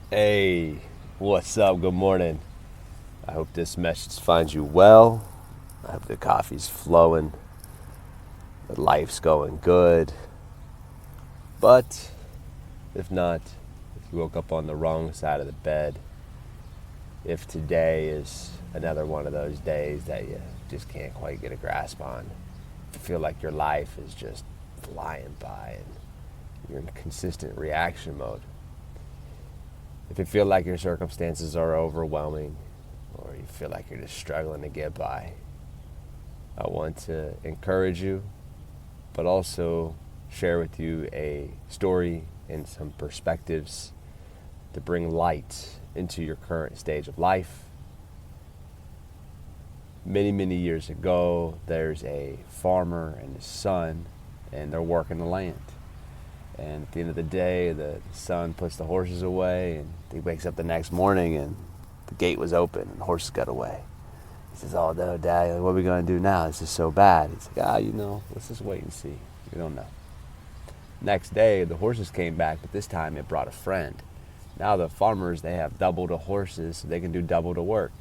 Hey, what's up? Good morning. I hope this message finds you well. I hope the coffee's flowing, the life's going good. But if not, if you woke up on the wrong side of the bed, if today is another one of those days that you just can't quite get a grasp on, if you feel like your life is just flying by and you're in consistent reaction mode, if you feel like your circumstances are overwhelming or you feel like you're just struggling to get by, I want to encourage you, but also share with you a story and some perspectives to bring light into your current stage of life. Many, many years ago, there's a farmer and his son, and they're working the land. And at the end of the day, the son puts the horses away, and he wakes up the next morning, and the gate was open, and the horses got away. He says, "Oh no, Dad, what are we going to do now? This is so bad." He's like, let's just wait and see. We don't know. Next day, the horses came back, but this time it brought a friend. Now the farmers, they have double the horses, so they can do double the work.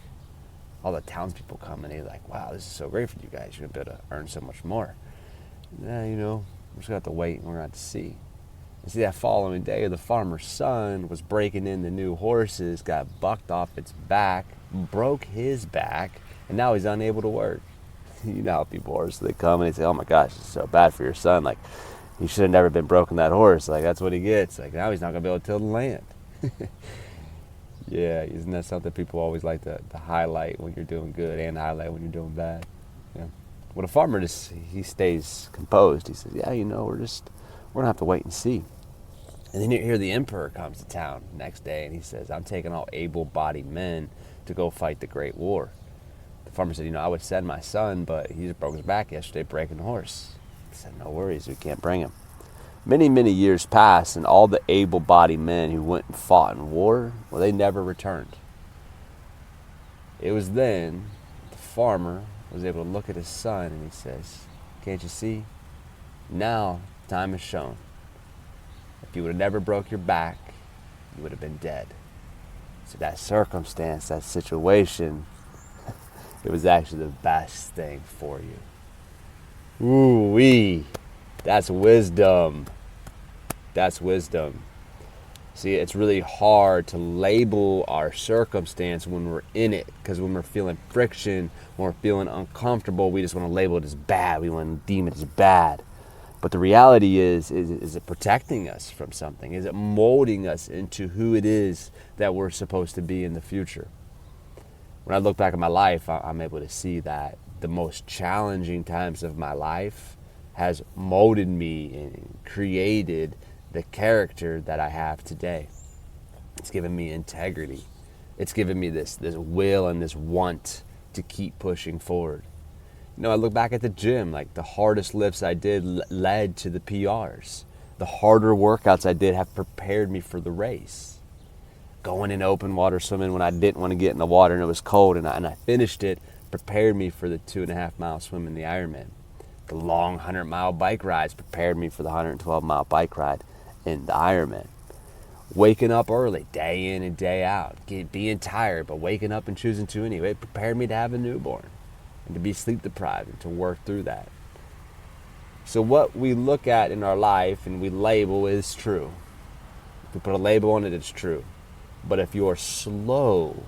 All the townspeople come, and they're like, "Wow, this is so great for you guys. You're going to be able to earn so much more." Yeah, we're just going to have to wait, and we're going to have to see. You see, that following day, the farmer's son was breaking in the new horses, got bucked off its back, broke his back, and now he's unable to work. You know how people are. So they come and they say, "Oh my gosh, this is so bad for your son. Like, he should have never been broken that horse. Like, that's what he gets. Like, now he's not going to be able to till the land." Yeah, isn't that something people always like to highlight when you're doing good and highlight when you're doing bad? Yeah. Well, the farmer he stays composed. He says, "Yeah, we're going to have to wait and see." And then you hear the emperor comes to town the next day, and he says, "I'm taking all able-bodied men to go fight the Great War." The farmer said, "I would send my son, but he just broke his back yesterday breaking the horse." He said, "No worries, we can't bring him." Many, many years passed, and all the able-bodied men who went and fought in war, well, they never returned. It was then the farmer was able to look at his son, and he says, "Can't you see? Now time has shown. If you would have never broke your back, you would have been dead." So that circumstance, that situation, it was actually the best thing for you. Ooh-wee. That's wisdom. That's wisdom. See, it's really hard to label our circumstance when we're in it, because when we're feeling friction, when we're feeling uncomfortable, we just want to label it as bad. We want to deem it as bad. But the reality is it protecting us from something? Is it molding us into who it is that we're supposed to be in the future? When I look back at my life, I'm able to see that the most challenging times of my life has molded me and created the character that I have today. It's given me integrity. It's given me this will and this want to keep pushing forward. I look back at the gym, like the hardest lifts I did led to the PRs. The harder workouts I did have prepared me for the race. Going in open water swimming when I didn't want to get in the water and it was cold and I finished it, prepared me for the 2.5-mile swim in the Ironman. The long 100-mile bike rides prepared me for the 112-mile bike ride in the Ironman. Waking up early, day in and day out, being tired, but waking up and choosing to anyway, it prepared me to have a newborn and to be sleep deprived and to work through that. So what we look at in our life and we label is true. If we put a label on it, it's true. But if you're slow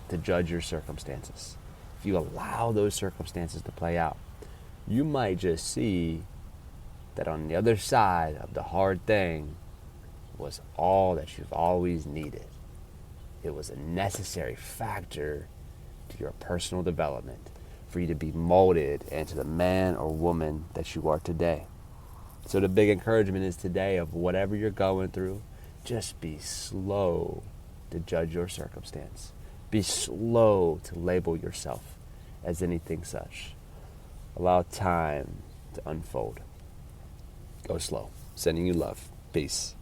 to judge your circumstances, if you allow those circumstances to play out, you might just see that on the other side of the hard thing was all that you've always needed. It was a necessary factor to your personal development for you to be molded into the man or woman that you are today. So the big encouragement is today of whatever you're going through, just be slow to judge your circumstance. Be slow to label yourself as anything such. Allow time to unfold. Go slow. Sending you love. Peace.